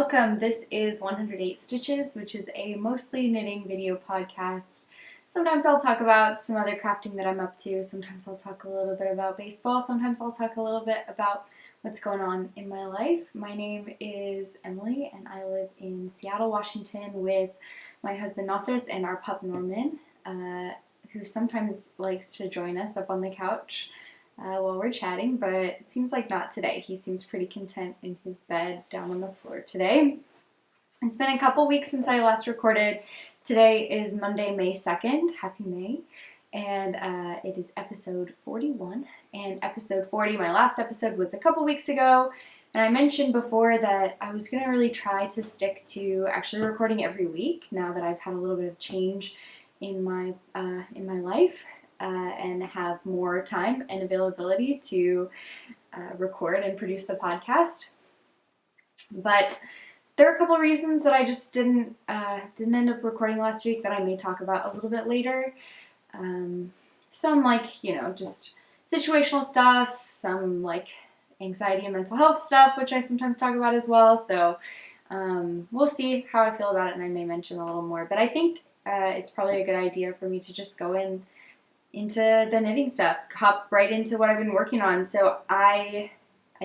Welcome. This is 108 Stitches, which is a mostly knitting video podcast. Sometimes I'll talk about some other crafting that I'm up to. Sometimes I'll talk a little bit about baseball. Sometimes I'll talk a little bit about what's going on in my life. My name is Emily, and I live in Seattle, Washington with my husband Nafis and our pup Norman, who sometimes likes to join us up on the couch while we're chatting, but it seems like not today. He seems pretty content in his bed down on the floor today. It's been a couple weeks since I last recorded. Today is Monday, May 2nd. Happy May. And it is episode 41. And episode 40, my last episode, was a couple weeks ago. And I mentioned before that I was going to really try to stick to actually recording every week now that I've had a little bit of change in my life. And have more time and availability to record and produce the podcast. But there are a couple reasons that I just didn't end up recording last week that I may talk about a little bit later. Some just situational stuff, some anxiety and mental health stuff, which I sometimes talk about as well. So we'll see how I feel about it, and I may mention a little more. But I think it's probably a good idea for me to just go into the knitting stuff, hop right into what I've been working on. So I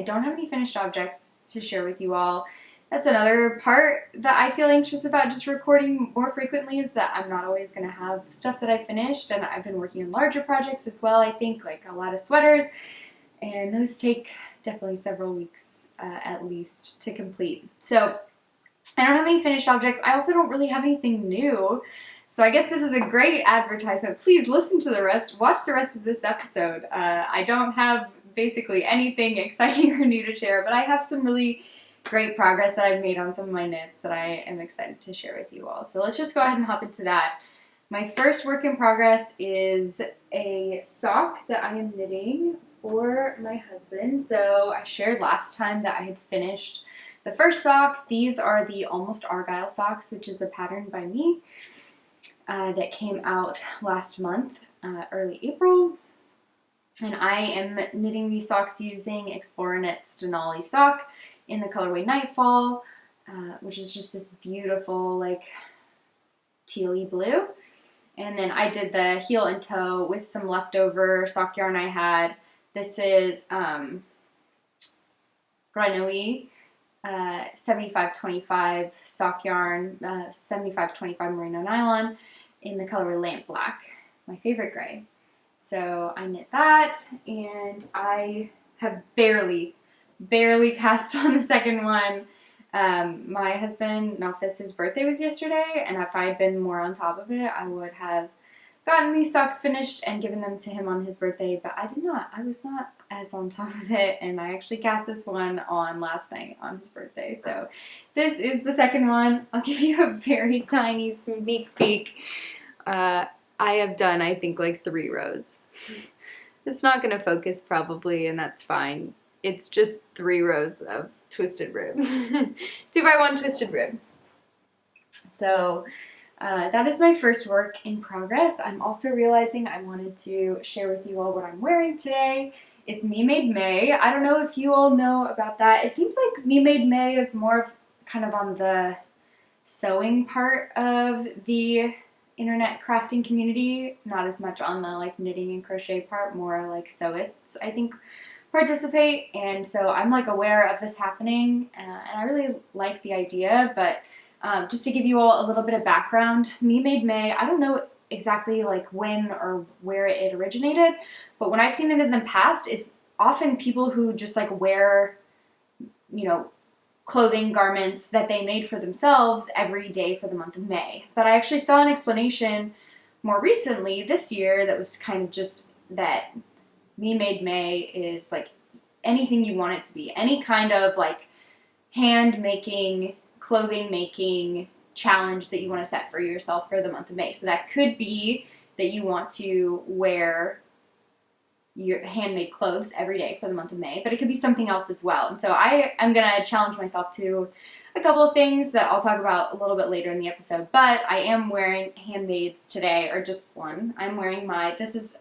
don't have any finished objects to share with you all. That's another part that I feel anxious about just recording more frequently, is that I'm not always going to have stuff that I finished, and I've been working on larger projects as well, I think, like a lot of sweaters, and those take definitely several weeks at least to complete. So I don't have any finished objects. I also don't really have anything new. So I guess this is a great advertisement. Please listen to the rest. Watch the rest of this episode. I don't have basically anything exciting or new to share, but I have some really great progress that I've made on some of my knits that I am excited to share with you all. So let's just go ahead and hop into that. My first work in progress is a sock that I am knitting for my husband. So I shared last time that I had finished the first sock. These are the Almost Argyle Socks, which is the pattern by me. That came out last month, early April, and I am knitting these socks using Explorer Knits Denali sock in the colorway Nightfall, which is just this beautiful tealy blue. And then I did the heel and toe with some leftover sock yarn I had. This is Grenouille 75-25 sock yarn, 75-25 Merino nylon in the color Lamp Black, my favorite gray. So I knit that, and I have barely cast on the second one. My husband, Nafis, his birthday was yesterday, and if I had been more on top of it, I would have gotten these socks finished and given them to him on his birthday, but I did not. I was not as on top of it, and I actually cast this one on last night on his birthday. So this is the second one. I'll give you a very tiny sneak peek. I have done, I think, 3 rows. It's not going to focus probably, and that's fine. It's just 3 rows of twisted rib. 2x1 twisted rib. So that is my first work in progress. I'm also realizing I wanted to share with you all what I'm wearing today. It's Me Made May. I don't know if you all know about that. It seems like Me Made May is more of kind of on the sewing part of the internet crafting community, not as much on the knitting and crochet part, more sewists, I think, participate. And so I'm aware of this happening, and I really like the idea. But just to give you all a little bit of background, Me Made May, I don't know exactly when or where it originated, but when I've seen it in the past, it's often people who just wear, clothing, garments that they made for themselves every day for the month of May. But I actually saw an explanation more recently this year that was kind of just that Me Made May is anything you want it to be. Any kind of hand making, clothing making challenge that you want to set for yourself for the month of May. So that could be that you want to wear your handmade clothes every day for the month of May, but it could be something else as well. And so I am going to challenge myself to a couple of things that I'll talk about a little bit later in the episode, but I am wearing handmades today, or just one. I'm wearing this is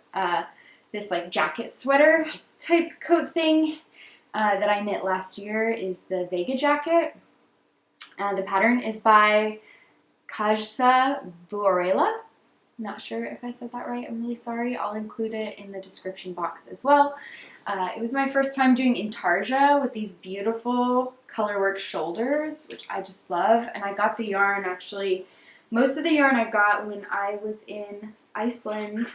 this jacket sweater type coat thing that I knit last year is the Vega jacket. The pattern is by Kajsa Vuorela. Not sure if I said that right. I'm really sorry. I'll include it in the description box as well. It was my first time doing intarsia with these beautiful colorwork shoulders, which I just love. And I got the yarn actually, most of the yarn I got when I was in Iceland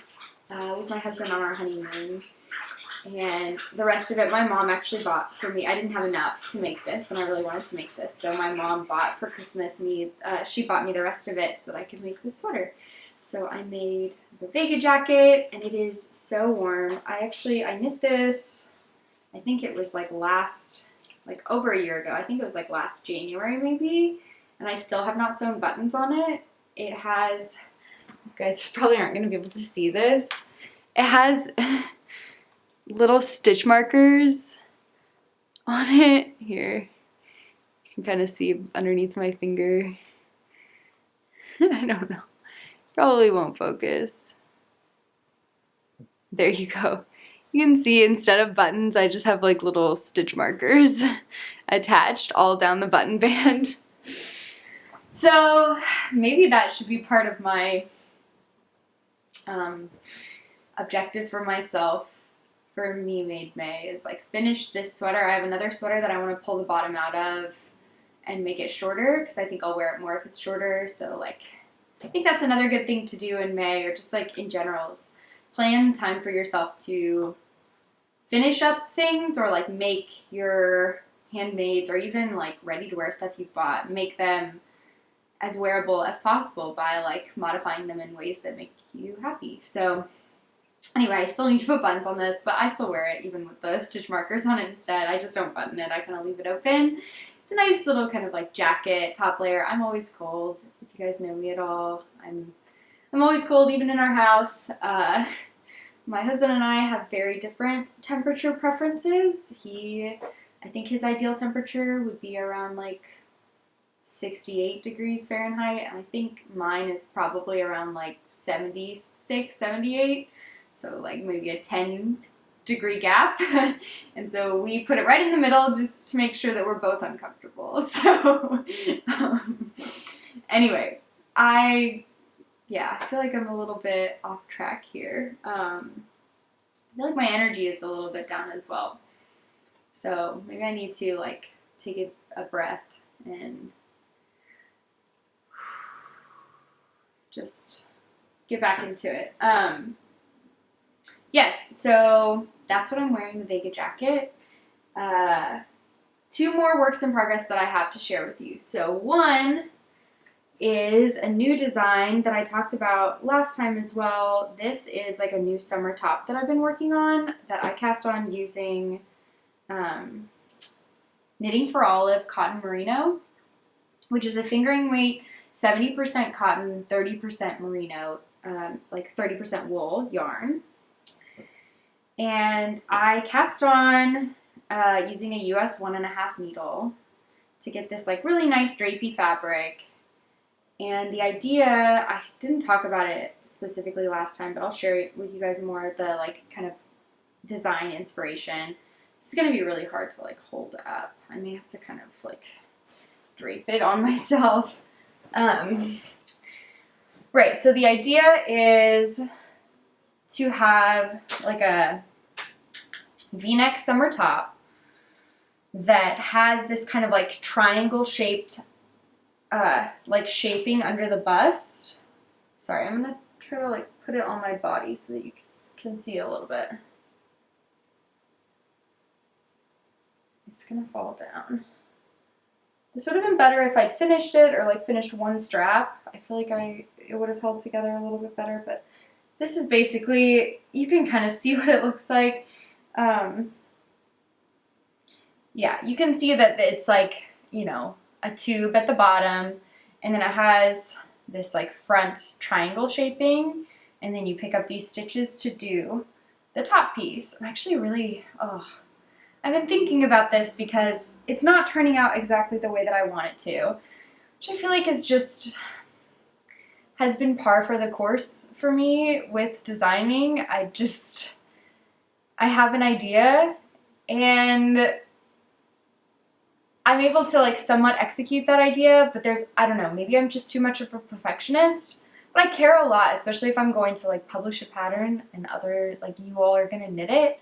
with my husband on our honeymoon. And the rest of it my mom actually bought for me. I didn't have enough to make this, and I really wanted to make this. So my mom bought for Christmas she bought me the rest of it so that I could make this sweater. So I made the Vega jacket, and it is so warm. I knit this, I think it was like over a year ago. I think it was like last January maybe, and I still have not sewn buttons on it. It has, you guys probably aren't going to be able to see this. It has little stitch markers on it. Here, you can kind of see underneath my finger. I don't know. Probably won't focus. There you go. You can see instead of buttons, I just have like little stitch markers attached all down the button band. So maybe that should be part of my objective for myself for Me Made May, is like finish this sweater. I have another sweater that I want to pull the bottom out of and make it shorter, because I think I'll wear it more if it's shorter. So like, I think that's another good thing to do in May, or just like in general, is plan time for yourself to finish up things, or like make your handmaids, or even like ready to wear stuff you've bought, make them as wearable as possible by like modifying them in ways that make you happy. So anyway, I still need to put buttons on this, but I still wear it even with the stitch markers on it instead. I just don't button it. I kind of leave it open. It's a nice little kind of like jacket, top layer. I'm always cold. If you guys know me at all, I'm always cold, even in our house. My husband and I have very different temperature preferences. I think his ideal temperature would be around like 68 degrees Fahrenheit, and I think mine is probably around like 76, 78. So like maybe a 10-degree gap. And so we put it right in the middle just to make sure that we're both uncomfortable. So anyway, I feel like I'm a little bit off track here. I feel like my energy is a little bit down as well. So maybe I need to like take a breath and just get back into it. Yes, so that's what I'm wearing, the Vega jacket. 2 more works in progress that I have to share with you. So one is a new design that I talked about last time as well. This is like a new summer top that I've been working on, that I cast on using Knitting for Olive cotton merino, which is a fingering weight 70% cotton, 30% merino, like 30% wool yarn. And I cast on using a US 1.5 needle to get this like really nice drapey fabric. And the idea, I didn't talk about it specifically last time, but I'll share it with you guys more of the like kind of design inspiration. This is going to be really hard to like hold up. I may have to kind of like drape it on myself. Right, so the idea is to have like a V-neck summer top that has this kind of like triangle shaped like shaping under the bust. Sorry, I'm gonna try to like put it on my body so that you can see a little bit. It's gonna fall down. This would have been better if I'd finished it, or like finished one strap. I feel like it would have held together a little bit better, but this is basically, you can kind of see what it looks like. Yeah, you can see that it's like, you know, a tube at the bottom, and then it has this like front triangle shaping, and then you pick up these stitches to do the top piece. I'm actually really, I've been thinking about this because it's not turning out exactly the way that I want it to, which I feel like has been par for the course for me with designing. I have an idea, and I'm able to like somewhat execute that idea, but there's, I don't know, maybe I'm just too much of a perfectionist. But I care a lot, especially if I'm going to like publish a pattern and other, like you all are going to knit it.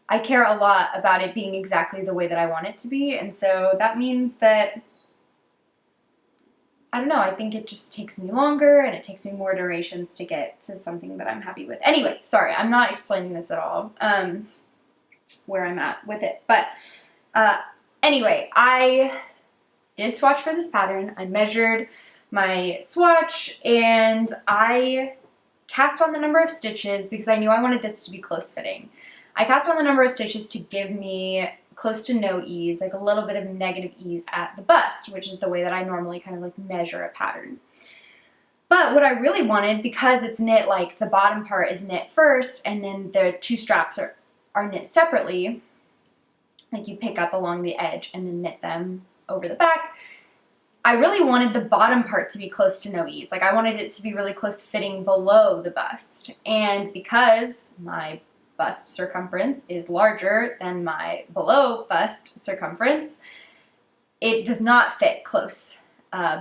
I care a lot about it being exactly the way that I want it to be. And so that means that, I don't know, I think it just takes me longer and it takes me more durations to get to something that I'm happy with. Anyway, sorry, I'm not explaining this at all, where I'm at with it. But anyway, I did swatch for this pattern. I measured my swatch and I cast on the number of stitches because I knew I wanted this to be close fitting. I cast on the number of stitches to give me close to no ease, like a little bit of negative ease at the bust, which is the way that I normally kind of like measure a pattern. But what I really wanted, because it's knit, like the bottom part is knit first and then the two straps are knit separately, like you pick up along the edge and then knit them over the back, I really wanted the bottom part to be close to no ease. Like I wanted it to be really close fitting below the bust. And because my bust circumference is larger than my below bust circumference, it does not fit close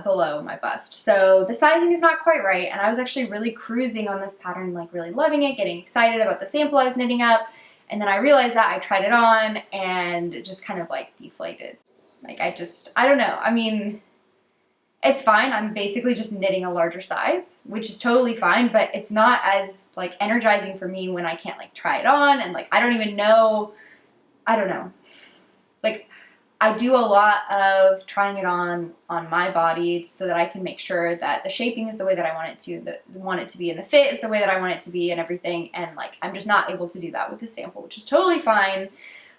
below my bust. So the sizing is not quite right, and I was actually really cruising on this pattern, like really loving it, getting excited about the sample I was knitting up, and then I realized that I tried it on and it just kind of like deflated. Like I don't know. I mean, it's fine. I'm basically just knitting a larger size, which is totally fine, but it's not as like energizing for me when I can't like try it on and like I don't even know, I don't know. Like I do a lot of trying it on my body so that I can make sure that the shaping is the way that I want it to be and the fit is the way that I want it to be and everything, and like I'm just not able to do that with the sample, which is totally fine.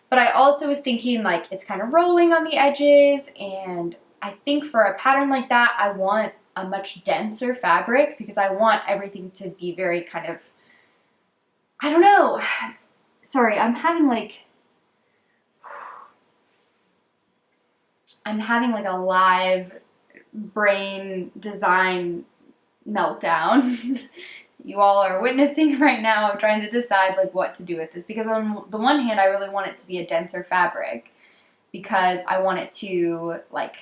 But I also was thinking like it's kind of rolling on the edges, and I think for a pattern like that, I want a much denser fabric because I want everything to be very kind of, I don't know. Sorry, I'm having like a live brain design meltdown. You all are witnessing right now, trying to decide like what to do with this, because on the one hand, I really want it to be a denser fabric because I want it to like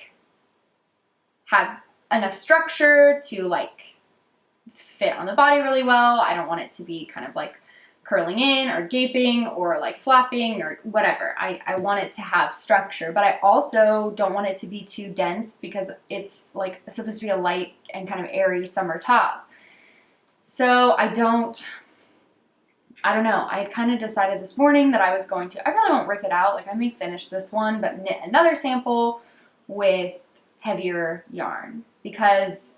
have enough structure to like fit on the body really well. I don't want it to be kind of like curling in or gaping or like flapping or whatever. I want it to have structure, but I also don't want it to be too dense because it's like supposed to be a light and kind of airy summer top. So I don't know. I had kind of decided this morning that I was going to, I probably won't rip it out. Like I may finish this one, but knit another sample with heavier yarn, because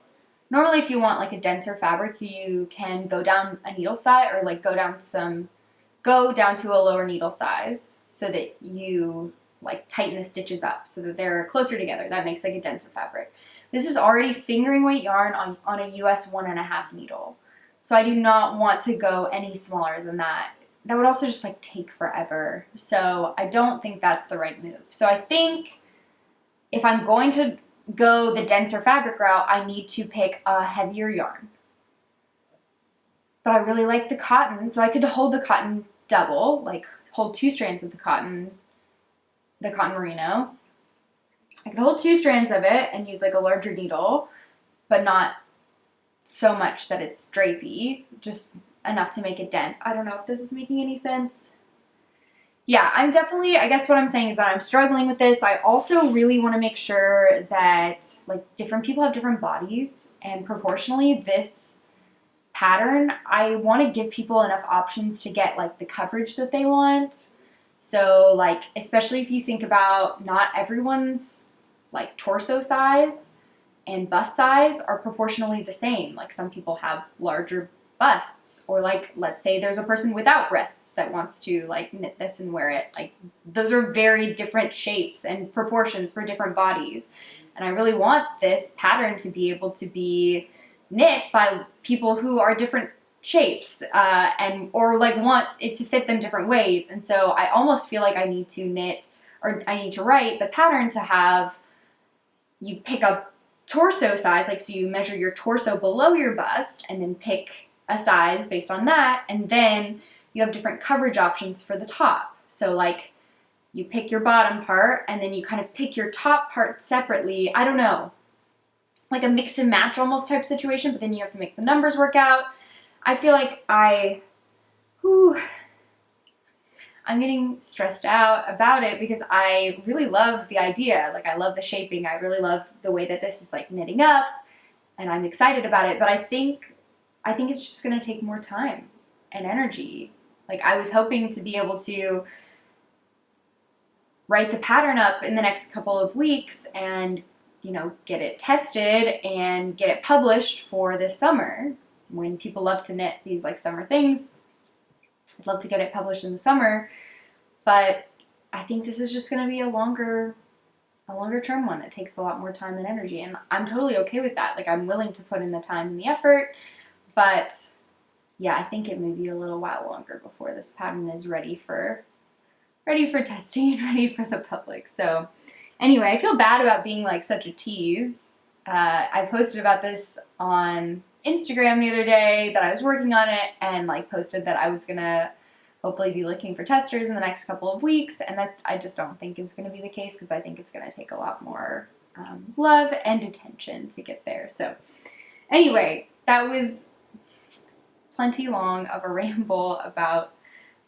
normally if you want like a denser fabric, you can go down a needle size or like go down to a lower needle size so that you like tighten the stitches up so that they're closer together. That makes like a denser fabric. This is already fingering weight yarn on a US 1.5 needle. So I do not want to go any smaller than that. That would also just like take forever. So I don't think that's the right move. So I think if I'm going to go the denser fabric route, I need to pick a heavier yarn. But I really like the cotton, so I could hold the cotton double, like hold 2 strands of the cotton merino. I could hold 2 strands of it and use like a larger needle, but not so much that it's drapey, just enough to make it dense. I don't know if this is making any sense. Yeah, I'm definitely, I guess what I'm saying is that I'm struggling with this. I also really want to make sure that like different people have different bodies, and proportionally this pattern, I want to give people enough options to get like the coverage that they want. So like, especially if you think about not everyone's like torso size and bust size are proportionally the same. Like some people have larger busts, or like let's say there's a person without breasts that wants to like knit this and wear it. Like those are very different shapes and proportions for different bodies, and I really want this pattern to be able to be knit by people who are different shapes and or like want it to fit them different ways. And so I almost feel like I need to knit, or I need to write the pattern to have you pick up torso size, like so you measure your torso below your bust and then pick a size based on that, and then you have different coverage options for the top. So like you pick your bottom part and then you kind of pick your top part separately. I don't know, like a mix and match almost type situation, but then you have to make the numbers work out. I feel like I'm getting stressed out about it because I really love the idea. Like I love the shaping. I really love the way that this is like knitting up and I'm excited about it. But I think it's just going to take more time and energy. Like I was hoping to be able to write the pattern up in the next couple of weeks and, you know, get it tested and get it published for this summer. When people love to knit these like summer things, I'd love to get it published in the summer, but I think this is just going to be a longer term one that takes a lot more time and energy, and I'm totally okay with that. Like I'm willing to put in the time and the effort, but yeah, I think it may be a little while longer before this pattern is ready for testing and ready for the public. So anyway, I feel bad about being like such a tease. I posted about this on Instagram the other day that I was working on it and like posted that I was gonna hopefully be looking for testers in the next couple of weeks, and that I just don't think is gonna be the case because I think it's gonna take a lot more love and attention to get there. So anyway, that was plenty long of a ramble about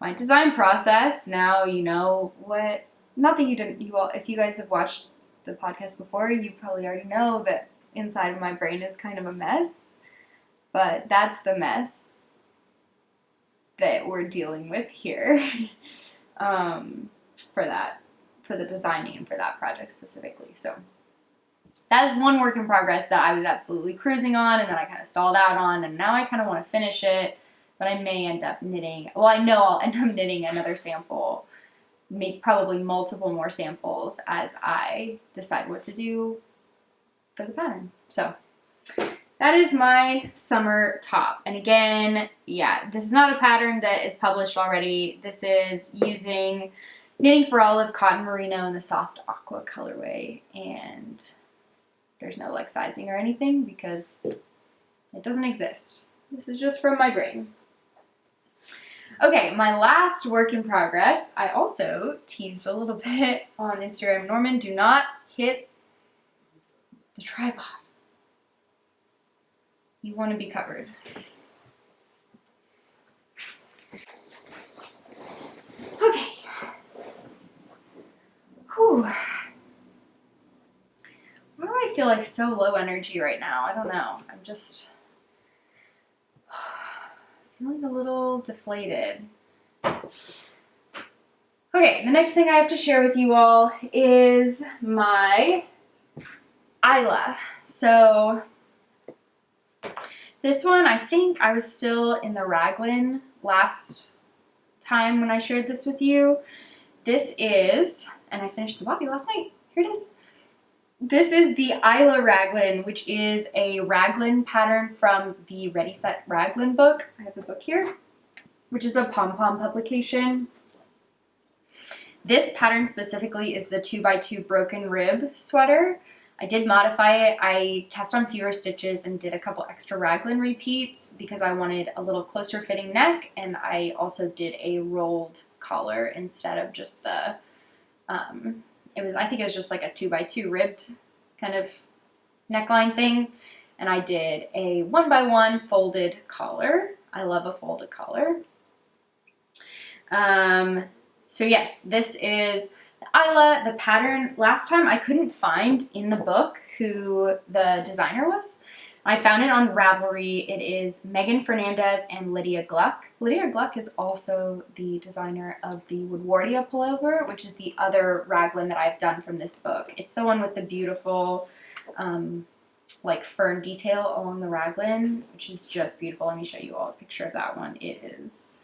my design process. Now you know what, not that you didn't, you all, if you guys have watched the podcast before, you probably already know that inside of my brain is kind of a mess, but that's the mess that we're dealing with here for the designing and for that project specifically. So that is one work in progress that I was absolutely cruising on and then I kind of stalled out on, and now I kind of want to finish it, but I may end up knitting, well, I know I'll end up knitting another sample, make probably multiple more samples as I decide what to do for the pattern. So that is my summer top. And again, yeah, this is not a pattern that is published already. This is using Knitting for Olive cotton merino in the soft aqua colorway, and there's no like sizing or anything because it doesn't exist. This is just from my brain. Okay, my last work in progress, I also teased a little bit on Instagram. Norman, do not hit the tripod. You want to be covered. Okay. Whew. Why do I feel like so low energy right now? I don't know. I'm just feeling a little deflated. Okay, the next thing I have to share with you all is my Isla. So this one, I think I was still in the raglan last time when I shared this with you. This is, and I finished the body last night. Here it is. This is the Eila raglan, which is a raglan pattern from the Ready Set Raglan book. I have the book here, which is a pom-pom publication. This pattern specifically is the 2x2 broken rib sweater. I did modify it. I cast on fewer stitches and did a couple extra raglan repeats because I wanted a little closer fitting neck, and I also did a rolled collar instead of just the, I think it was just like a 2x2 ribbed kind of neckline thing, and I did a 1x1 folded collar. I love a folded collar. So yes, this is Isla. The pattern, last time I couldn't find in the book who the designer was. I found it on Ravelry. It is Meghan Fernandes and Lydia Gluck. Lydia Gluck is also the designer of the Woodwardia pullover, which is the other raglan that I've done from this book. It's the one with the beautiful like fern detail along the raglan, which is just beautiful. Let me show you all a picture of that one. It is,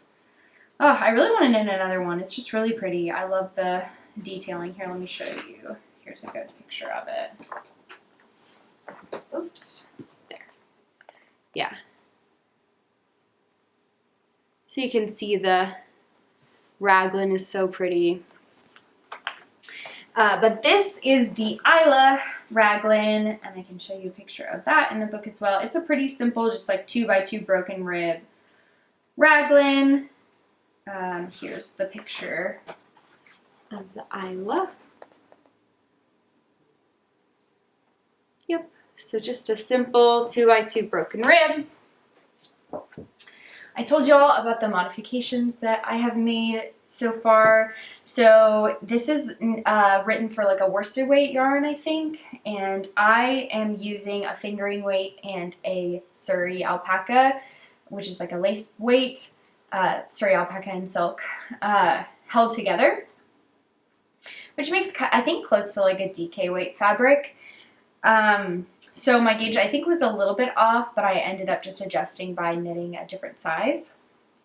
oh, I really want to knit another one. It's just really pretty. I love the detailing here. Let me show you. Here's a good picture of it. Oops. There. Yeah. So you can see the raglan is so pretty. But this is the Isla raglan, and I can show you a picture of that in the book as well. It's a pretty simple, just like 2x2 broken rib raglan. Here's the picture of the Isla. Yep, so just a simple 2x2 broken rib. I told you all about the modifications that I have made so far. So this is written for like a worsted weight yarn, I think, and I am using a fingering weight and a Surrey alpaca, which is like a lace weight, Surrey alpaca and silk held together, which makes, I think, close to like a DK weight fabric. So my gauge I think was a little bit off, but I ended up just adjusting by knitting a different size.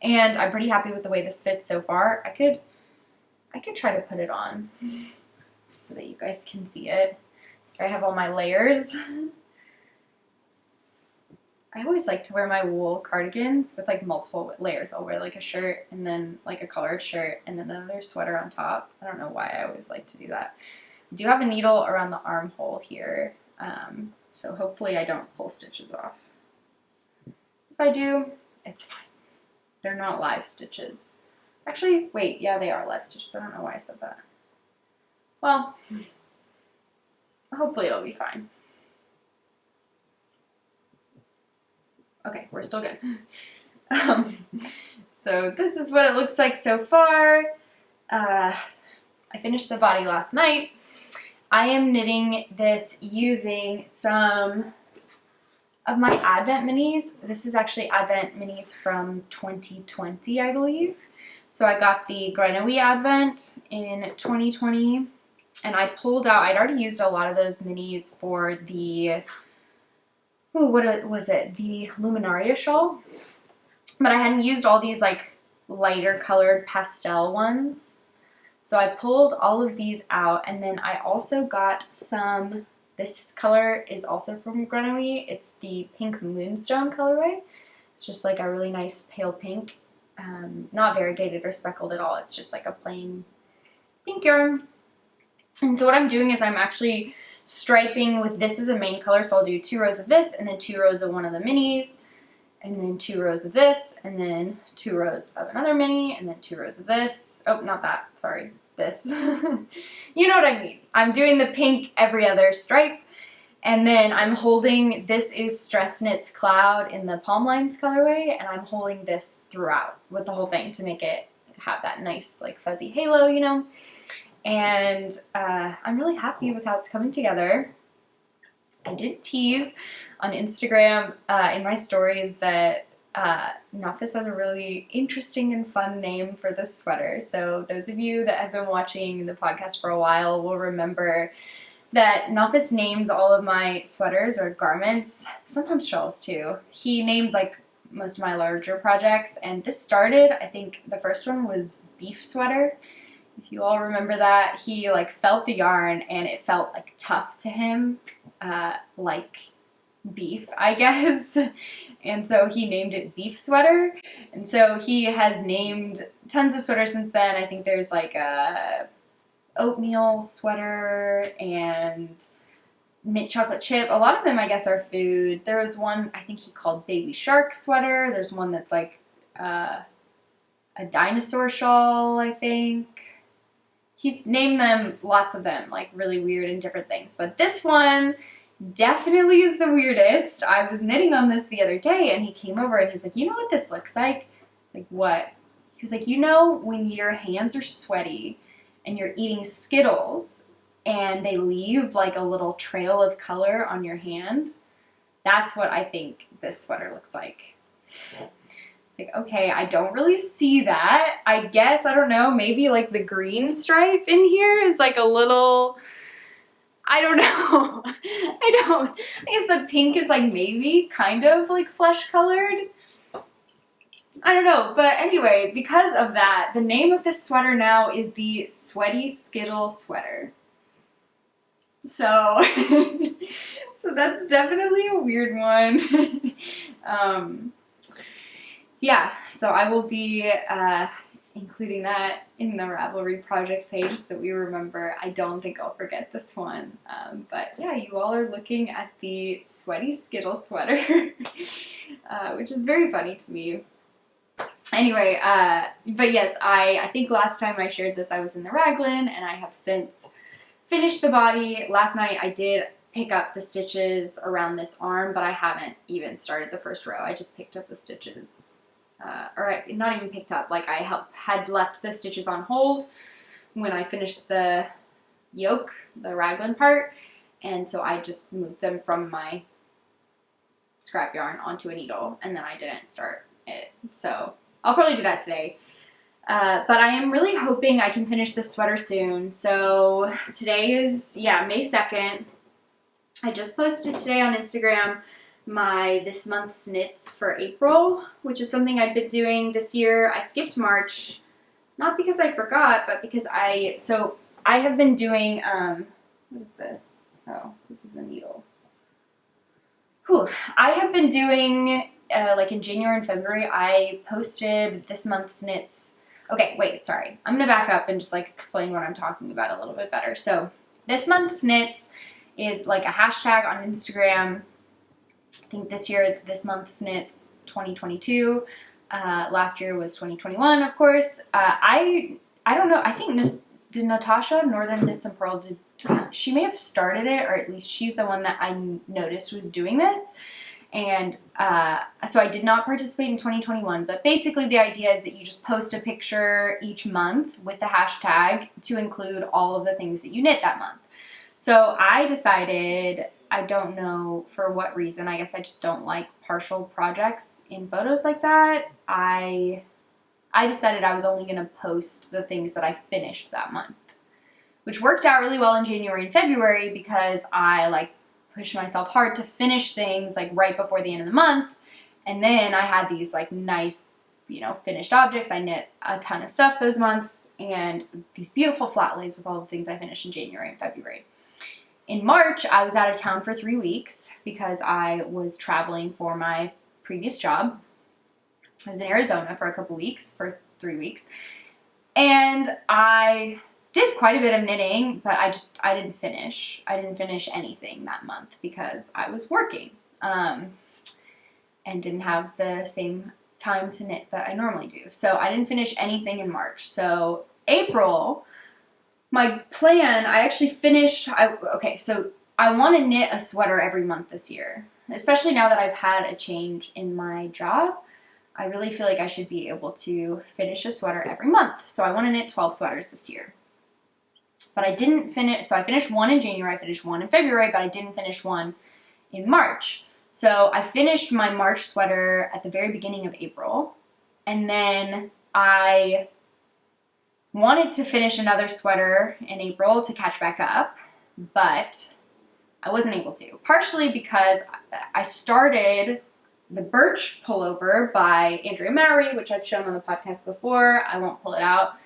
And I'm pretty happy with the way this fits so far. I could try to put it on so that you guys can see it. Here I have all my layers. I always like to wear my wool cardigans with like multiple layers. I'll wear like a shirt and then like a collared shirt and then another sweater on top. I don't know why I always like to do that. I do have a needle around the armhole here. So hopefully I don't pull stitches off. If I do, it's fine. They're not live stitches. Actually, wait, yeah, they are live stitches. I don't know why I said that. Well, hopefully it'll be fine. Okay, we're still good. So this is what it looks like so far. I finished the body last night. I am knitting this using some of my Advent minis. This is actually Advent minis from 2020, I believe. So I got the Grenouille Advent in 2020, and I pulled out, I'd already used a lot of those minis for the, what was it? The Luminaria shawl. But I hadn't used all these like lighter colored pastel ones. So I pulled all of these out, and then I also got some, this color is also from Grenouille. It's the pink Moonstone colorway. It's just like a really nice pale pink, not variegated or speckled at all. It's just like a plain pink yarn. And so what I'm doing is I'm actually striping with, this is a main color, so I'll do 2 rows of this, and then 2 rows of one of the minis, and then 2 rows of this, and then 2 rows of another mini, and then 2 rows of this. Oh, not that, sorry, this. You know what I mean. I'm doing the pink every other stripe, and then I'm holding, this is Stress Knits Cloud in the Palm Lines colorway, and I'm holding this throughout with the whole thing to make it have that nice like fuzzy halo, you know. And I'm really happy with how it's coming together. I did tease on Instagram in my stories that Nafis has a really interesting and fun name for this sweater. So those of you that have been watching the podcast for a while will remember that Nafis names all of my sweaters or garments, sometimes shawls too. He names like most of my larger projects, and this started, I think the first one was Beef Sweater. If you all remember that, he like felt the yarn and it felt like tough to him, like beef, I guess. And so he named it Beef Sweater. And so he has named tons of sweaters since then. I think there's like a oatmeal sweater and mint chocolate chip. A lot of them, I guess, are food. There was one I think he called Baby Shark Sweater. There's one that's like a dinosaur shawl, I think. He's named them, lots of them, like really weird and different things. But this one definitely is the weirdest. I was knitting on this the other day, and he came over and he's like, you know what this looks like? Like, what? He was like, you know when your hands are sweaty and you're eating Skittles and they leave like a little trail of color on your hand? That's what I think this sweater looks like. Like, okay, I don't really see that. I guess, I don't know, maybe like the green stripe in here is like a little, I don't know. I guess the pink is like maybe kind of like flesh colored. I don't know, but anyway, because of that, the name of this sweater now is the Sweaty Skittle Sweater. So, so that's definitely a weird one. Yeah, so I will be including that in the Ravelry project page so that we remember. I don't think I'll forget this one. But yeah, you all are looking at the Sweaty Skittle Sweater, which is very funny to me. Anyway, but yes, I think last time I shared this I was in the raglan, and I have since finished the body. Last night I did pick up the stitches around this arm, but I haven't even started the first row. I just picked up the stitches, not even picked up, like I had left the stitches on hold when I finished the yoke, the raglan part, and so I just moved them from my scrap yarn onto a needle, and then I didn't start it. So I'll probably do that today. But I am really hoping I can finish this sweater soon. So today is, May 2nd. I just posted today on Instagram this month's knits for April, which is something I've been doing this year. I skipped March, not because I forgot, but because I have been doing, what is this? Oh, this is a needle. I have been doing, like in January and February, I posted this month's knits. Okay, wait, sorry. I'm going to back up and just like explain what I'm talking about a little bit better. So this month's knits is like a hashtag on Instagram. I think this year it's this month's knits 2022. Last year was 2021, of course. I don't know. I think did Natasha, Northern Knits and Pearl, she may have started it, or at least she's the one that I noticed was doing this. And so I did not participate in 2021, but basically the idea is that you just post a picture each month with the hashtag to include all of the things that you knit that month. So I decided, I don't know for what reason, I guess I just don't like partial projects in photos like that. I decided I was only going to post the things that I finished that month, which worked out really well in January and February because I like pushed myself hard to finish things like right before the end of the month. And then I had these like nice, finished objects. I knit a ton of stuff those months, and these beautiful flat lays with all the things I finished in January and February. In March, I was out of town for 3 weeks because I was traveling for my previous job. I was in Arizona for a couple weeks, for 3 weeks. And I did quite a bit of knitting, but I didn't finish. I didn't finish anything that month because I was working and didn't have the same time to knit that I normally do. So I didn't finish anything in March. So April, my plan, I actually finished, so I want to knit a sweater every month this year, especially now that I've had a change in my job. I really feel like I should be able to finish a sweater every month. So I want to knit 12 sweaters this year. But I didn't finish, so I finished one in January, I finished one in February, but I didn't finish one in March. So I finished my March sweater at the very beginning of April, and then I wanted to finish another sweater in April to catch back up, but I wasn't able to. Partially because I started the Birch pullover by Andrea Mowry, which I've shown on the podcast before. I won't pull it out.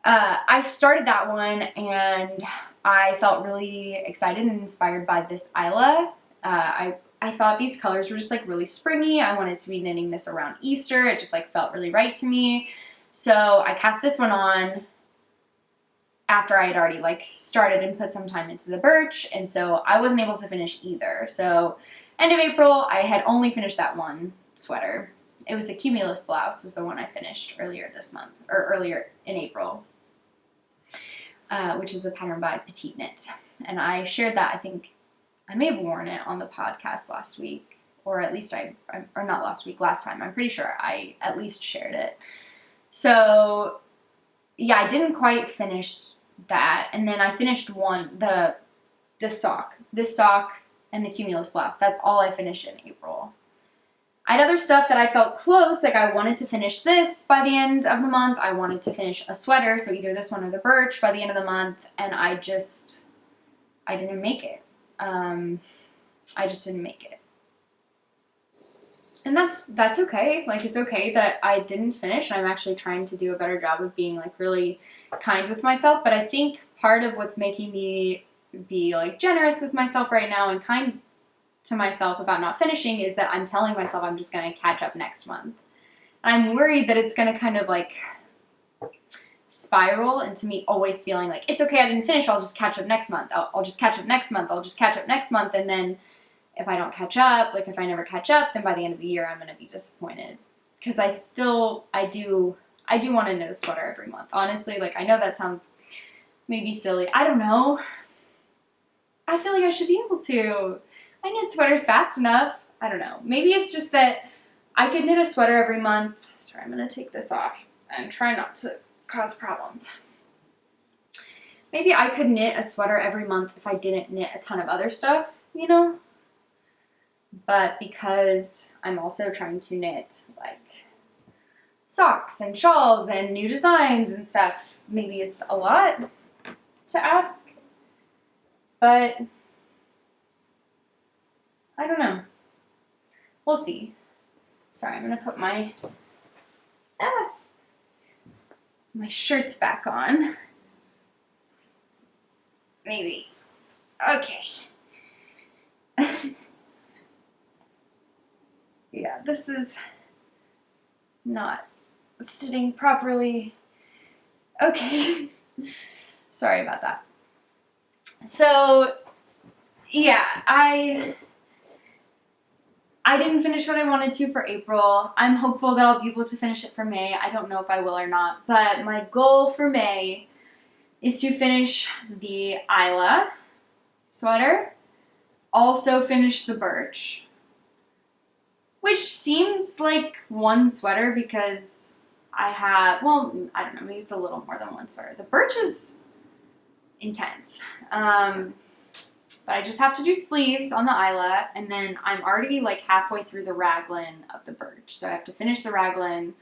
I started that one, and I felt really excited and inspired by this Isla. I thought these colors were just like really springy. I wanted to be knitting this around Easter. It just like felt really right to me. So I cast this one on after I had already like started and put some time into the Birch, and so I wasn't able to finish either. So end of April, I had only finished that one sweater. It was the Cumulus blouse was the one I finished earlier this month, or earlier in April, which is a pattern by Petite Knit. And I shared that, I think, I may have worn it on the podcast last week, or at least last time. I'm pretty sure I at least shared it. So yeah, I didn't quite finish that. And then I finished this sock and the Cumulus blouse. That's all I finished in April. I had other stuff that I felt close, like I wanted to finish this by the end of the month. I wanted to finish a sweater, so either this one or the Birch by the end of the month, and I didn't make it. I just didn't make it. And that's okay. Like, it's okay that I didn't finish. I'm actually trying to do a better job of being like really kind with myself, but I think part of what's making me be like generous with myself right now and kind to myself about not finishing is that I'm telling myself I'm just going to catch up next month. I'm worried that it's going to kind of like spiral into me always feeling like, it's okay, I didn't finish, I'll just catch up next month. I'll just catch up next month. I'll just catch up next month. And then if I don't catch up, like if I never catch up, then by the end of the year, I'm going to be disappointed because I do want to knit a sweater every month. Honestly, like, I know that sounds maybe silly. I don't know. I feel like I should be able to. I knit sweaters fast enough. I don't know. Maybe it's just that I could knit a sweater every month. Sorry, I'm going to take this off and try not to cause problems. Maybe I could knit a sweater every month if I didn't knit a ton of other stuff, you know? But because I'm also trying to knit, like, socks and shawls and new designs and stuff, maybe it's a lot to ask. But I don't know. We'll see. Sorry, I'm going to put my shirts back on. Maybe. Okay. Yeah, this is not sitting properly. Okay. Sorry about that. So, yeah, I didn't finish what I wanted to for April. I'm hopeful that I'll be able to finish it for May. I don't know if I will or not, but my goal for May is to finish the Isla sweater, also finish the birch, which seems like one sweater because I have, well, I don't know, maybe it's a little more than one sweater. The birch is intense. But I just have to do sleeves on the Isla, and then I'm already like halfway through the raglan of the birch. So I have to finish the raglan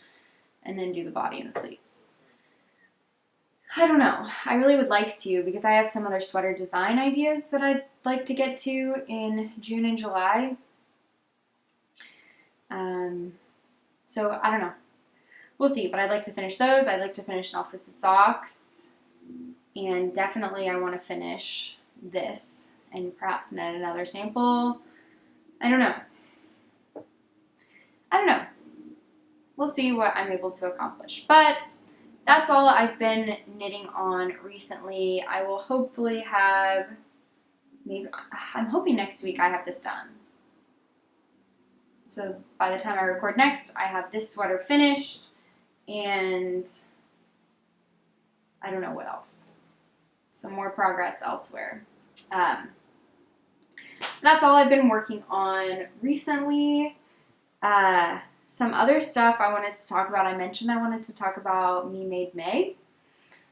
and then do the body and the sleeves. I don't know. I really would like to because I have some other sweater design ideas that I'd like to get to in June and July. So I don't know. We'll see, but I'd like to finish those. I'd like to finish an Office of Socks, and definitely I want to finish this and perhaps knit another sample. I don't know. We'll see what I'm able to accomplish. But that's all I've been knitting on recently. I will hopefully have, I'm hoping next week I have this done. So by the time I record next, I have this sweater finished, and I don't know what else. Some more progress elsewhere. That's all I've been working on recently. Some other stuff I wanted to talk about. I mentioned I wanted to talk about Me Made May.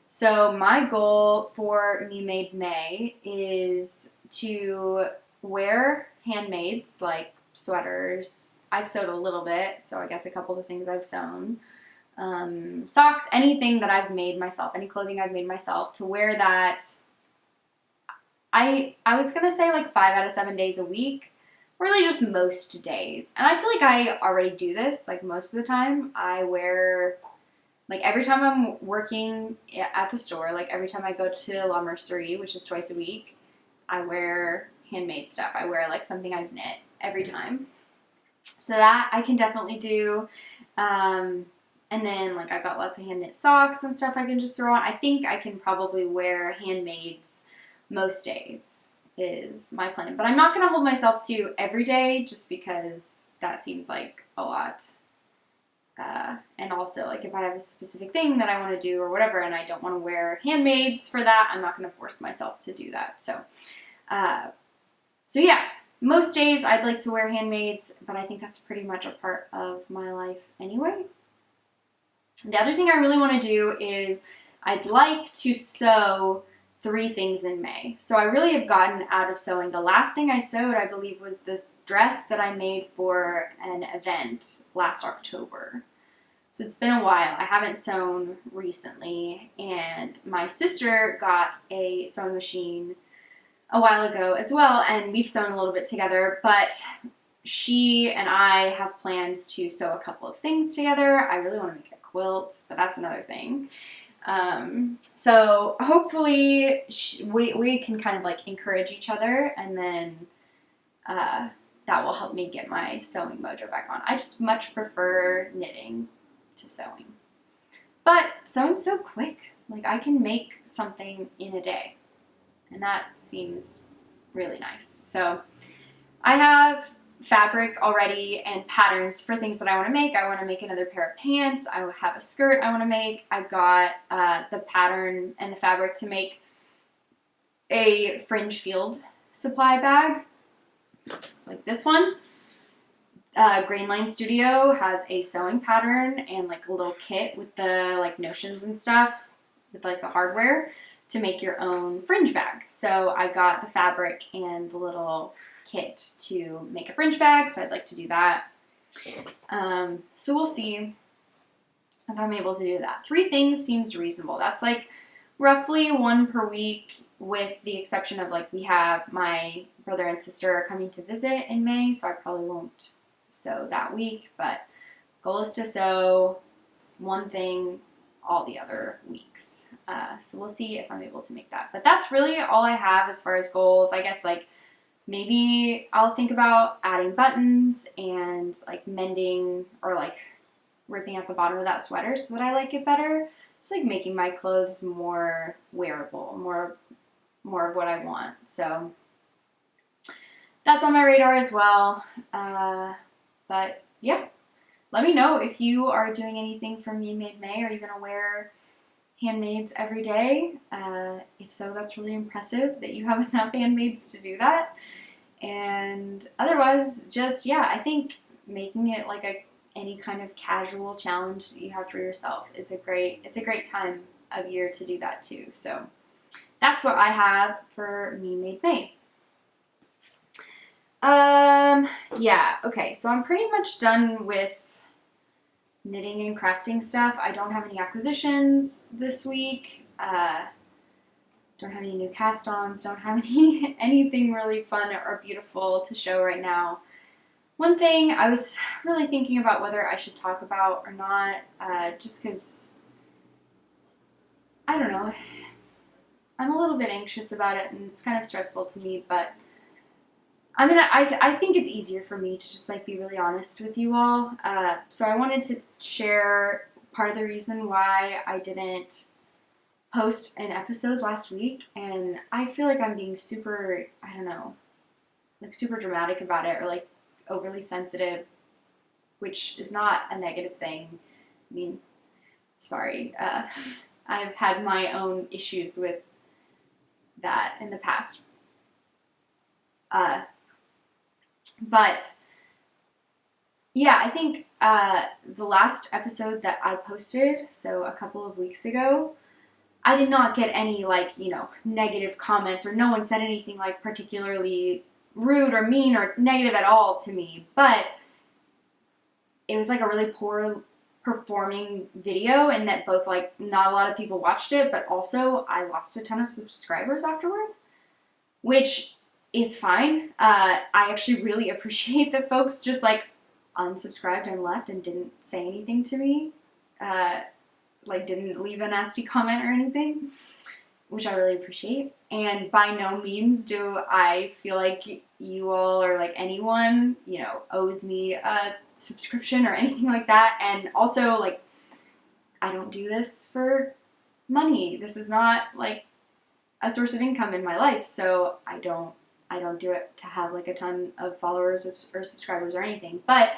So my goal for Me Made May is to wear handmaids, like sweaters. I've sewed a little bit, so I guess a couple of the things I've sewn. Socks, anything that I've made myself, any clothing I've made myself, to wear that. I was going to say like 5 out of 7 days a week. Really just most days. And I feel like I already do this, like most of the time. I wear, like every time I'm working at the store, like every time I go to La Mercerie, which is twice a week, I wear handmade stuff. I wear like something I've knit every time. So that I can definitely do. And then like I've got lots of hand knit socks and stuff I can just throw on. I think I can probably wear handmaids most days is my plan. But I'm not going to hold myself to every day just because that seems like a lot. And also, like, if I have a specific thing that I want to do or whatever and I don't want to wear handmaids for that, I'm not going to force myself to do that. So yeah, most days I'd like to wear handmaids, but I think that's pretty much a part of my life anyway. The other thing I really want to do is I'd like to sew 3 things in May. So I really have gotten out of sewing. The last thing I sewed, I believe, was this dress that I made for an event last October. So it's been a while. I haven't sewn recently, and my sister got a sewing machine a while ago as well, and we've sewn a little bit together, but she and I have plans to sew a couple of things together. I really want to make a quilt, but that's another thing. So hopefully we can kind of like encourage each other, and then that will help me get my sewing mojo back on. I just much prefer knitting to sewing. But sewing's so quick. Like, I can make something in a day, and that seems really nice. So I have fabric already and patterns for things that I want to make. I want to make another pair of pants. I have a skirt I want to make. I got the pattern and the fabric to make a fringe field supply bag. It's like this one. Grainline Studio has a sewing pattern and like a little kit with the like notions and stuff with like the hardware to make your own fringe bag. So I got the fabric and the little kit to make a fringe bag, so I'd like to do that. So we'll see if I'm able to do that. 3 things seems reasonable. That's like roughly 1 per week, with the exception of like we have my brother and sister coming to visit in May, so I probably won't sew that week, but goal is to sew 1 thing all the other weeks. So we'll see if I'm able to make that. But that's really all I have as far as goals. I guess like maybe I'll think about adding buttons and like mending or like ripping out the bottom of that sweater so that I like it better. Just like making my clothes more wearable, more of what I want. So that's on my radar as well. But yeah, let me know if you are doing anything for Me Made May. Are you going to wear handmaids every day? If so, that's really impressive that you have enough handmaids to do that. And otherwise, just, yeah, I think making it like any kind of casual challenge that you have for yourself is it's a great time of year to do that too. So that's what I have for Me Made May. Yeah, okay, so I'm pretty much done with knitting and crafting stuff. I don't have any acquisitions this week. Don't have any new cast-ons. Don't have anything really fun or beautiful to show right now. One thing I was really thinking about whether I should talk about or not, just because, I don't know, I'm a little bit anxious about it and it's kind of stressful to me, but I think it's easier for me to just like be really honest with you all. So I wanted to share part of the reason why I didn't post an episode last week, and I feel like I'm being super, I don't know, like super dramatic about it or like overly sensitive, which is not a negative thing. I mean, sorry. I've had my own issues with that in the past. But yeah, I think the last episode that I posted, so a couple of weeks ago, I did not get any like, you know, negative comments, or no one said anything like particularly rude or mean or negative at all to me, but it was like a really poor performing video, and that both like not a lot of people watched it, but also I lost a ton of subscribers afterward, which is fine. I actually really appreciate that folks just like unsubscribed and left and didn't say anything to me, like didn't leave a nasty comment or anything, which I really appreciate. And by no means do I feel like you all or like anyone, you know, owes me a subscription or anything like that. And also, like, I don't do this for money. This is not like a source of income in my life, so I don't do it to have like a ton of followers or subscribers or anything. But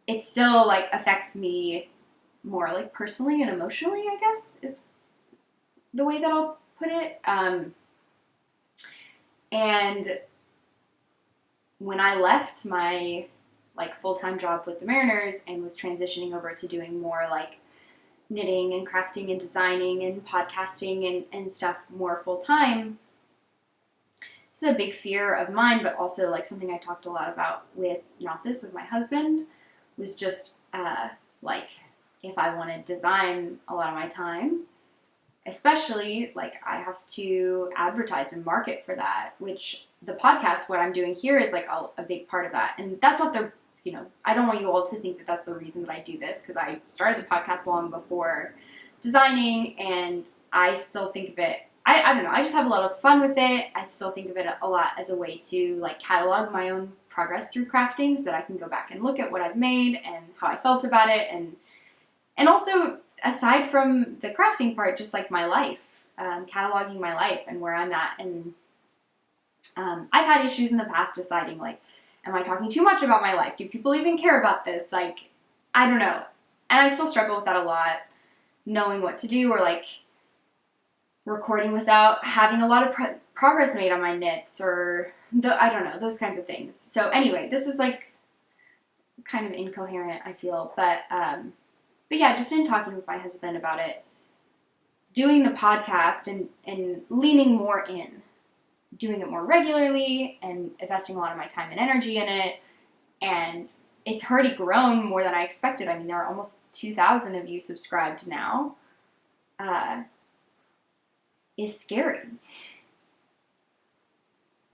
it still like affects me more like personally and emotionally, I guess, is the way that I'll put it. And when I left my like full-time job with the Mariners and was transitioning over to doing more like knitting and crafting and designing and podcasting and stuff more full-time, this is a big fear of mine, but also like something I talked a lot about with Noffice, with my husband, was just like if I want to design a lot of my time, especially like I have to advertise and market for that, which the podcast, what I'm doing here, is like a big part of that. And that's not the, you know, I don't want you all to think that that's the reason that I do this, because I started the podcast long before designing, and I still think of it, I don't know, I just have a lot of fun with it. I still think of it a lot as a way to like catalog my own progress through crafting so that I can go back and look at what I've made and how I felt about it, and also, aside from the crafting part, just like my life, cataloging my life and where I'm at. And I've had issues in the past deciding like, am I talking too much about my life? Do people even care about this? Like, I don't know. And I still struggle with that a lot, knowing what to do, or like recording without having a lot of progress made on my knits, or I don't know, those kinds of things. So anyway, this is like kind of incoherent, I feel, but yeah, just in talking with my husband about it, doing the podcast and leaning more in, doing it more regularly and investing a lot of my time and energy in it, and it's already grown more than I expected. I mean, there are almost 2,000 of you subscribed now, is scary.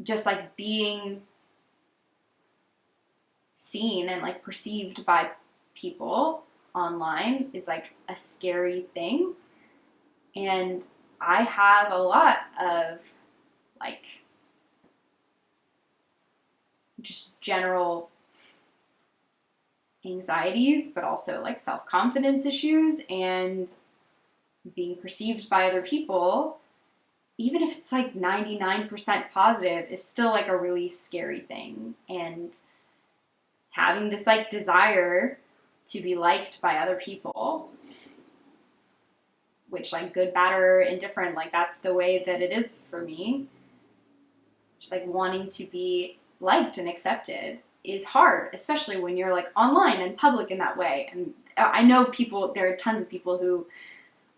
Just like being seen and like perceived by people online is like a scary thing. And I have a lot of like just general anxieties, but also like self-confidence issues, and being perceived by other people, even if it's like 99% positive, is still like a really scary thing. And having this like desire to be liked by other people, which like good, bad, or indifferent, like that's the way that it is for me. Just like wanting to be liked and accepted is hard, especially when you're like online and public in that way. And I know there are tons of people who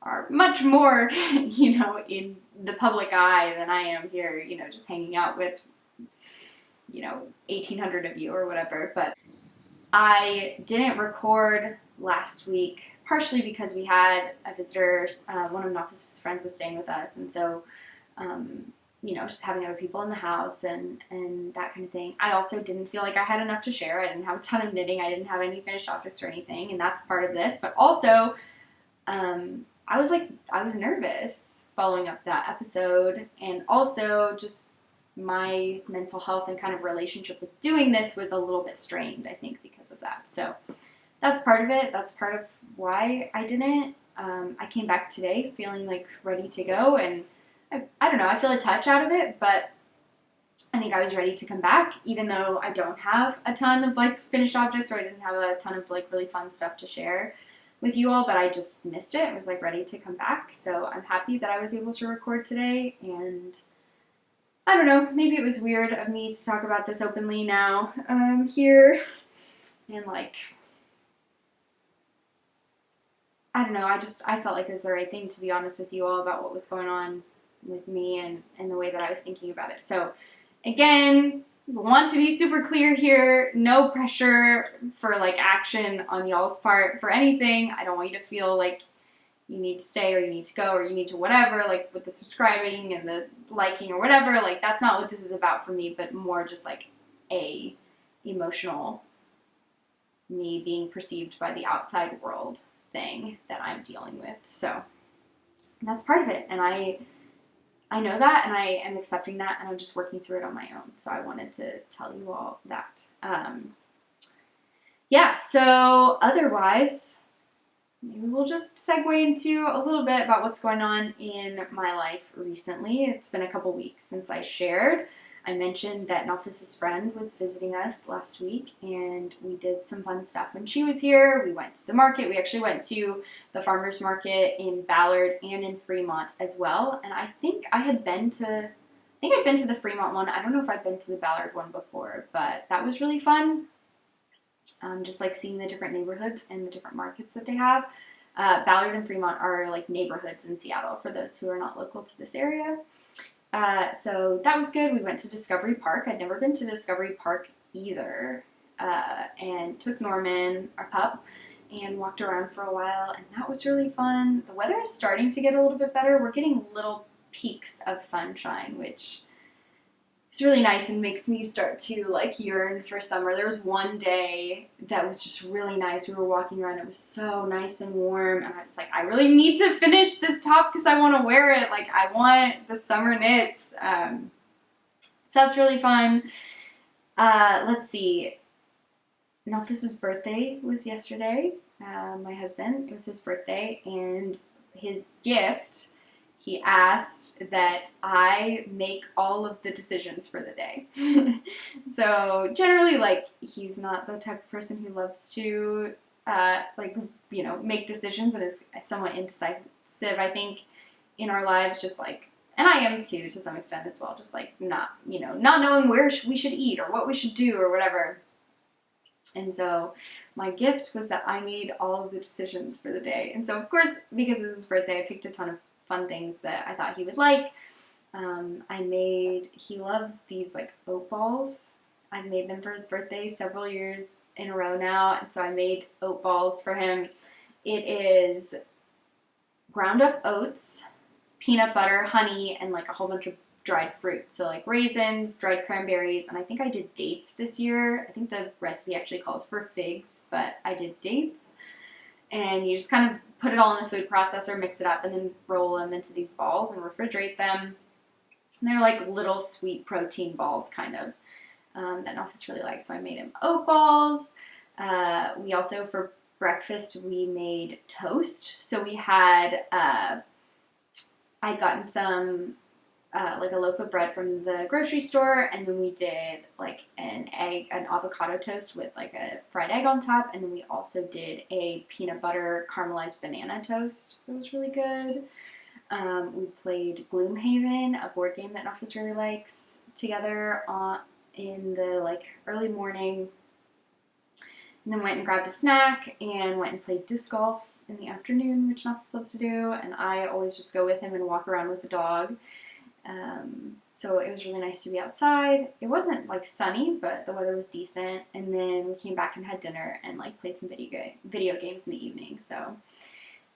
are much more, in the public eye than I am here, just hanging out with, 1,800 of you or whatever. But I didn't record last week, partially because we had a visitor, one of Nofis's friends was staying with us, and so, just having other people in the house and that kind of thing. I also didn't feel like I had enough to share. I didn't have a ton of knitting. I didn't have any finished objects or anything, and that's part of this. But also, I was nervous following up that episode, and also just my mental health and kind of relationship with doing this was a little bit strained, I think, because of that. So that's part of it. That's part of why I didn't. I came back today feeling like ready to go, and I don't know, I feel a touch out of it, but I think I was ready to come back, even though I don't have a ton of like finished objects, or I didn't have a ton of like really fun stuff to share with you all, but I just missed it. I was like ready to come back. So I'm happy that I was able to record today, and I don't know, maybe it was weird of me to talk about this openly now here, and like, I don't know, I felt like it was the right thing to be honest with you all about what was going on with me and the way that I was thinking about it. So again, want to be super clear here, no pressure for like action on y'all's part for anything. I don't want you to feel like you need to stay or you need to go or you need to whatever, like with the subscribing and the liking or whatever. Like that's not what this is about for me, but more just like a emotional me being perceived by the outside world thing that I'm dealing with. So that's part of it, and I know that, and I am accepting that, and I'm just working through it on my own. So I wanted to tell you all that. Yeah, so otherwise, maybe we'll just segue into a little bit about what's going on in my life recently. It's been a couple weeks since I shared. I mentioned that Nofis's friend was visiting us last week, and we did some fun stuff when she was here. We went to the market. We actually went to the farmers market in Ballard and in Fremont as well. And I think I'd been to the Fremont one. I don't know if I'd been to the Ballard one before, but that was really fun. Just like seeing the different neighborhoods and the different markets that they have. Ballard and Fremont are like neighborhoods in Seattle for those who are not local to this area. So that was good. We went to Discovery Park. I'd never been to Discovery Park either. And took Norman, our pup, and walked around for a while, and that was really fun. The weather is starting to get a little bit better. We're getting little peaks of sunshine, which is really nice and makes me start to like yearn for summer. There was one day that was just really nice. We were walking around. It was so nice and warm, and I was like, I really need to finish this top because I want to wear it. Like, I want the summer knits. So that's really fun. Let's see. Nofis's birthday was yesterday. My husband, it was his birthday, and his gift, he asked that I make all of the decisions for the day. So generally, like, he's not the type of person who loves to, like, you know, make decisions and is somewhat indecisive. I think in our lives, just like, and I am too, to some extent as well, just like not knowing where we should eat or what we should do or whatever. And so my gift was that I made all of the decisions for the day. And so, of course, because it was his birthday, I picked a ton of fun things that I thought he would like. He loves these like oat balls. I've made them for his birthday several years in a row now. And so I made oat balls for him. It is ground up oats, peanut butter, honey, and like a whole bunch of dried fruit. So like raisins, dried cranberries, and I think I did dates this year. I think the recipe actually calls for figs, but I did dates. And you just kind of put it all in the food processor, mix it up, and then roll them into these balls and refrigerate them. And they're like little sweet protein balls, kind of, that Nofis really likes. So I made him oat balls. We also, for breakfast, we made toast. So we had, I'd gotten some, like a loaf of bread from the grocery store, and then we did like an avocado toast with like a fried egg on top, and then we also did a peanut butter caramelized banana toast. It was really good. We played Gloomhaven, a board game that Nofis really likes, together in the like early morning, and then went and grabbed a snack and went and played disc golf in the afternoon, which Nofis loves to do, and I always just go with him and walk around with the dog. So it was really nice to be outside. It wasn't like sunny, but the weather was decent. And then we came back and had dinner and like played some video games in the evening. So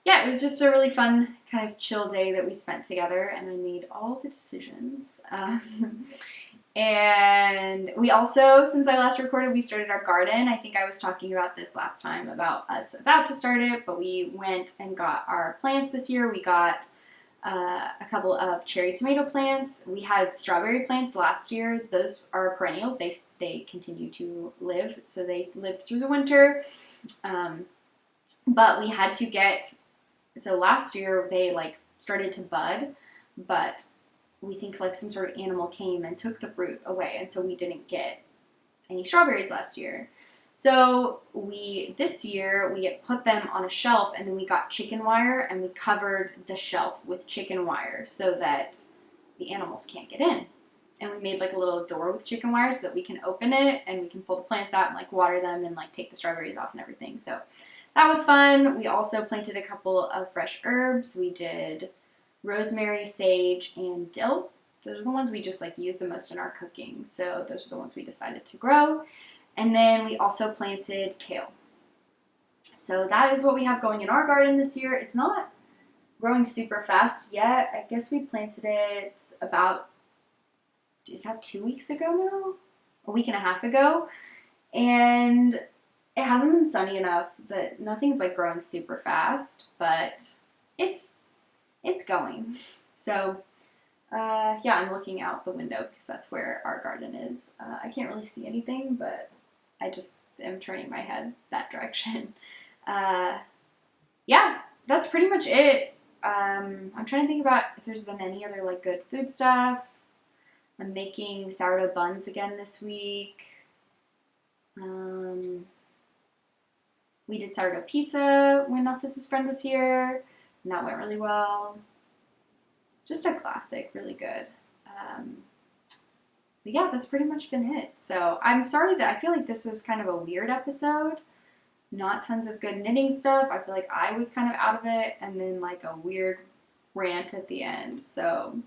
yeah, it was just a really fun kind of chill day that we spent together, and I made all the decisions. And we also, since I last recorded, we started our garden. I think I was talking about this last time about us about to start it, but we went and got our plants this year. We got a couple of cherry tomato plants. We had strawberry plants last year. Those are perennials. They continue to live, so they lived through the winter. But we had to get, so last year they like started to bud, but we think like some sort of animal came and took the fruit away, and so we didn't get any strawberries last year. So this year we put them on a shelf, and then we got chicken wire and we covered the shelf with chicken wire so that the animals can't get in. And we made like a little door with chicken wire so that we can open it and we can pull the plants out and like water them and like take the strawberries off and everything. So that was fun. We also planted a couple of fresh herbs. We did rosemary, sage, and dill. Those are the ones we just like use the most in our cooking. So those are the ones we decided to grow. And then we also planted kale. So that is what we have going in our garden this year. It's not growing super fast yet. I guess we planted it about, is that 2 weeks ago now? A week and a half ago. And it hasn't been sunny enough that nothing's like growing super fast, but it's going. So yeah, I'm looking out the window because that's where our garden is. I can't really see anything, but I just am turning my head that direction. Yeah, that's pretty much it. I'm trying to think about if there's been any other like good food stuff. I'm making sourdough buns again this week. We did sourdough pizza when Nofis's friend was here, and that went really well. Just a classic, really good. But yeah, that's pretty much been it. So I'm sorry that I feel like this was kind of a weird episode. Not tons of good knitting stuff. I feel like I was kind of out of it, and then like a weird rant at the end. So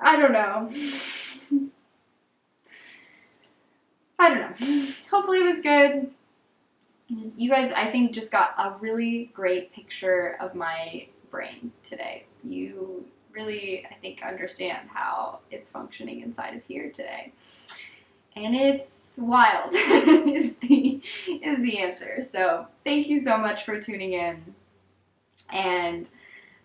I don't know. I don't know. Hopefully it was good. You guys, I think, just got a really great picture of my brain today. You really, I think, understand how it's functioning inside of here today. And it's wild is the answer. So thank you so much for tuning in. And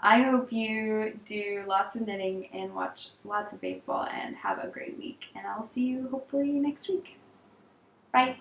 I hope you do lots of knitting and watch lots of baseball and have a great week. And I'll see you hopefully next week. Bye.